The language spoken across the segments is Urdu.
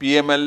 PML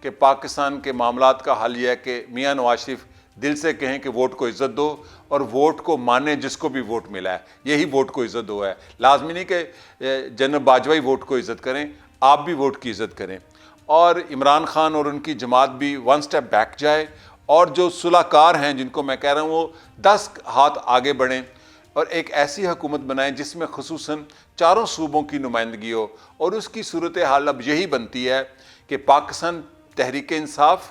کہ پاکستان کے معاملات کا حل یہ ہے کہ میاں نواز شریف دل سے کہیں کہ ووٹ کو عزت دو اور ووٹ کو مانے جس کو بھی ووٹ ملا ہے، یہی ووٹ کو عزت دو ہے۔ لازمی نہیں کہ جنرل باجوہ ووٹ کو عزت کریں، آپ بھی ووٹ کی عزت کریں، اور عمران خان اور ان کی جماعت بھی ون سٹیپ بیک جائے، اور جو صلح کار ہیں جن کو میں کہہ رہا ہوں وہ 10 ہاتھ آگے بڑھیں اور ایک ایسی حکومت بنائیں جس میں خصوصاً چاروں صوبوں کی نمائندگی ہو۔ اور اس کی صورتحال اب یہی بنتی ہے کہ پاکستان تحریک انصاف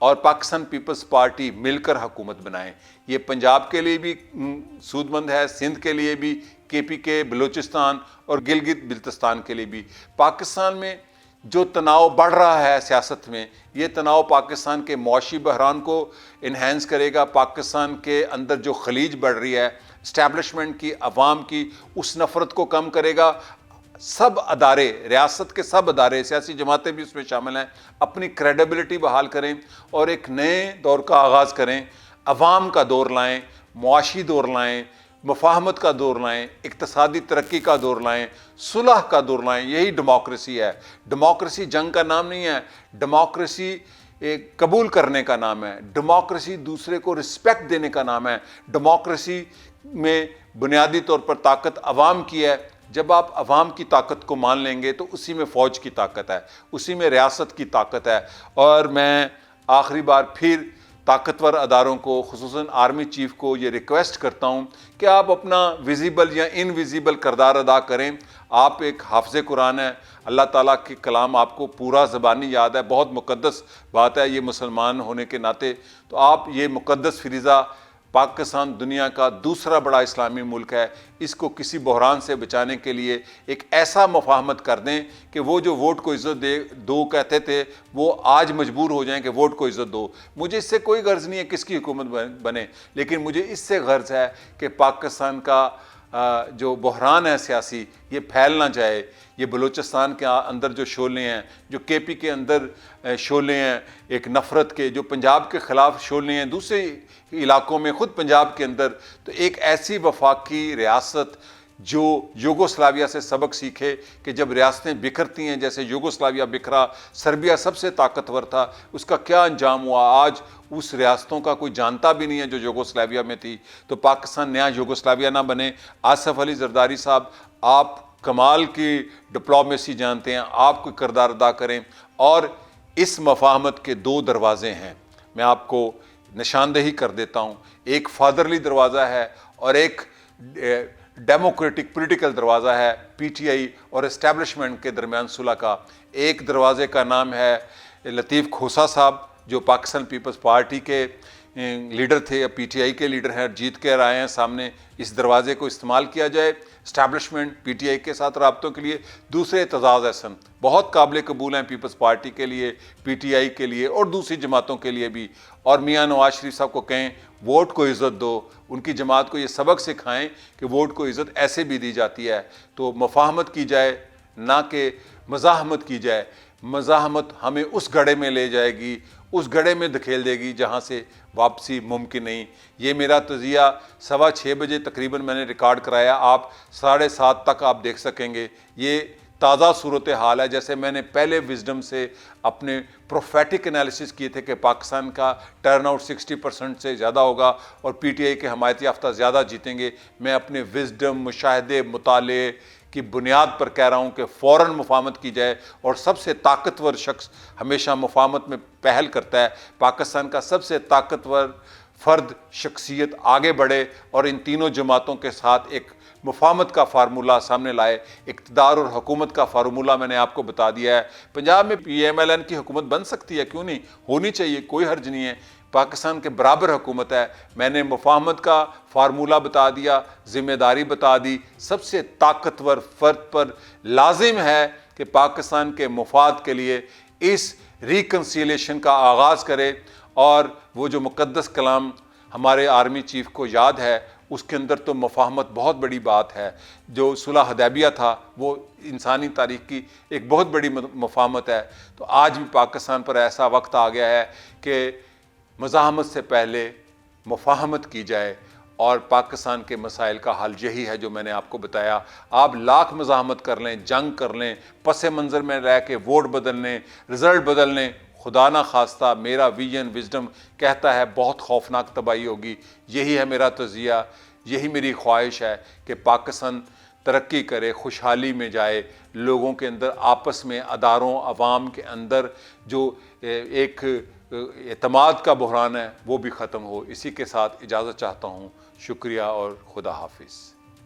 اور پاکستان پیپلز پارٹی مل کر حکومت بنائیں۔ یہ پنجاب کے لیے بھی سود مند ہے، سندھ کے لیے بھی، کے پی کے، بلوچستان اور گلگت بلتستان کے لیے بھی۔ پاکستان میں جو تناؤ بڑھ رہا ہے سیاست میں، یہ تناؤ پاکستان کے معاشی بحران کو انہینس کرے گا، پاکستان کے اندر جو خلیج بڑھ رہی ہے اسٹیبلشمنٹ کی، عوام کی، اس نفرت کو کم کرے گا۔ سب ادارے، ریاست کے سب ادارے، سیاسی جماعتیں بھی اس میں شامل ہیں، اپنی کریڈیبلٹی بحال کریں اور ایک نئے دور کا آغاز کریں، عوام کا دور لائیں، معاشی دور لائیں، مفاہمت کا دور لائیں، اقتصادی ترقی کا دور لائیں، صلح کا دور لائیں۔ یہی ڈیموکریسی ہے۔ ڈیموکریسی جنگ کا نام نہیں ہے، ڈیموکریسی قبول کرنے کا نام ہے، ڈیموکریسی دوسرے کو رسپیکٹ دینے کا نام ہے۔ ڈیموکریسی میں بنیادی طور پر طاقت عوام کی ہے۔ جب آپ عوام کی طاقت کو مان لیں گے تو اسی میں فوج کی طاقت ہے، اسی میں ریاست کی طاقت ہے۔ اور میں آخری بار پھر طاقتور اداروں کو، خصوصاً آرمی چیف کو یہ ریکویسٹ کرتا ہوں کہ آپ اپنا ویزیبل یا انویزیبل کردار ادا کریں۔ آپ ایک حافظ قرآن ہیں، اللہ تعالیٰ کے کلام آپ کو پورا زبانی یاد ہے، بہت مقدس بات ہے یہ مسلمان ہونے کے ناطے۔ تو آپ یہ مقدس فریضہ، پاکستان دنیا کا دوسرا بڑا اسلامی ملک ہے، اس کو کسی بحران سے بچانے کے لیے ایک ایسا مفاہمت کر دیں کہ وہ جو ووٹ کو عزت دو کہتے تھے وہ آج مجبور ہو جائیں کہ ووٹ کو عزت دو۔ مجھے اس سے کوئی غرض نہیں ہے کس کی حکومت بنے، لیکن مجھے اس سے غرض ہے کہ پاکستان کا جو بحران ہے سیاسی، یہ پھیل نہ جائے۔ یہ بلوچستان کے اندر جو شعلے ہیں، جو کے پی کے اندر شعلے ہیں ایک نفرت کے، جو پنجاب کے خلاف شعلے ہیں دوسرے علاقوں میں، خود پنجاب کے اندر، تو ایک ایسی وفاقی ریاست جو یوگوسلاویہ سے سبق سیکھے کہ جب ریاستیں بکھرتی ہیں، جیسے یوگوسلاویہ بکھرا، سربیا سب سے طاقتور تھا، اس کا کیا انجام ہوا، آج اس ریاستوں کا کوئی جانتا بھی نہیں ہے جو یوگوسلاویہ میں تھی۔ تو پاکستان نیا یوگوسلاویہ نہ بنے۔ آصف علی زرداری صاحب، آپ کمال کی ڈپلومیسی جانتے ہیں، آپ کوئی کردار ادا کریں، اور اس مفاہمت کے 2 دروازے ہیں، میں آپ کو نشاندہی کر دیتا ہوں۔ ایک فادرلی دروازہ ہے اور ایک ڈیموکریٹک پولیٹیکل دروازہ ہے پی ٹی آئی اور اسٹیبلشمنٹ کے درمیان صلح کا۔ ایک دروازے کا نام ہے لطیف کھوسا صاحب، جو پاکستان پیپلز پارٹی کے لیڈر تھے، پی ٹی آئی کے لیڈر ہیں، جیت کر آئے ہیں سامنے۔ اس دروازے کو استعمال کیا جائے اسٹیبلشمنٹ پی ٹی آئی کے ساتھ رابطوں کے لیے۔ دوسرے اعتزاز احسن بہت قابل قبول ہیں پیپلز پارٹی کے لیے، پی ٹی آئی کے لیے اور دوسری جماعتوں کے لیے بھی۔ اور میاں نواز شریف صاحب کو کہیں ووٹ کو عزت دو، ان کی جماعت کو یہ سبق سکھائیں کہ ووٹ کو عزت ایسے بھی دی جاتی ہے۔ تو مفاہمت کی جائے، نہ کہ مزاحمت کی جائے۔ مزاحمت ہمیں اس گڑھے میں لے جائے گی، اس گڑھے میں دھکیل دے گی جہاں سے واپسی ممکن نہیں۔ یہ میرا تجزیہ 6:15 بجے تقریباً میں نے ریکارڈ کرایا، آپ 7:30 تک آپ دیکھ سکیں گے۔ یہ تازہ صورتحال ہے، جیسے میں نے پہلے وزڈم سے اپنے پروفیٹک انالیسس کیے تھے کہ پاکستان کا ٹرن آؤٹ 60% سے زیادہ ہوگا اور پی ٹی آئی کے حمایت یافتہ زیادہ جیتیں گے۔ میں اپنے وزڈم، مشاہدے، مطالعے کی بنیاد پر کہہ رہا ہوں کہ فوراً مفاہمت کی جائے، اور سب سے طاقتور شخص ہمیشہ مفاہمت میں پہل کرتا ہے۔ پاکستان کا سب سے طاقتور فرد، شخصیت آگے بڑھے اور ان تینوں جماعتوں کے ساتھ ایک مفاہمت کا فارمولہ سامنے لائے۔ اقتدار اور حکومت کا فارمولہ میں نے آپ کو بتا دیا ہے۔ پنجاب میں پی ایم ایل این کی حکومت بن سکتی ہے، کیوں نہیں، ہونی چاہیے، کوئی حرج نہیں ہے۔ پاکستان کے برابر حکومت ہے۔ میں نے مفاہمت کا فارمولہ بتا دیا، ذمہ داری بتا دی۔ سب سے طاقتور فرد پر لازم ہے کہ پاکستان کے مفاد کے لیے اس ریکنسیلیشن کا آغاز کرے، اور وہ جو مقدس کلام ہمارے آرمی چیف کو یاد ہے، اس کے اندر تو مفاہمت بہت بڑی بات ہے۔ جو صلح حدیبیہ تھا وہ انسانی تاریخ کی ایک بہت بڑی مفاہمت ہے۔ تو آج بھی پاکستان پر ایسا وقت آ گیا ہے کہ مزاحمت سے پہلے مفاہمت کی جائے، اور پاکستان کے مسائل کا حل یہی ہے جو میں نے آپ کو بتایا۔ آپ لاکھ مزاحمت کر لیں، جنگ کر لیں، پس منظر میں رہ کے ووٹ بدل لیں، رزلٹ بدل لیں، خدا نہ خواستہ میرا ویژن وزڈم کہتا ہے بہت خوفناک تباہی ہوگی، یہی ہے میرا تجزیہ، یہی میری خواہش ہے کہ پاکستان ترقی کرے، خوشحالی میں جائے، لوگوں کے اندر آپس میں، اداروں، عوام کے اندر جو ایک اعتماد کا بحران ہے وہ بھی ختم ہو۔ اسی کے ساتھ اجازت چاہتا ہوں، شکریہ اور خدا حافظ۔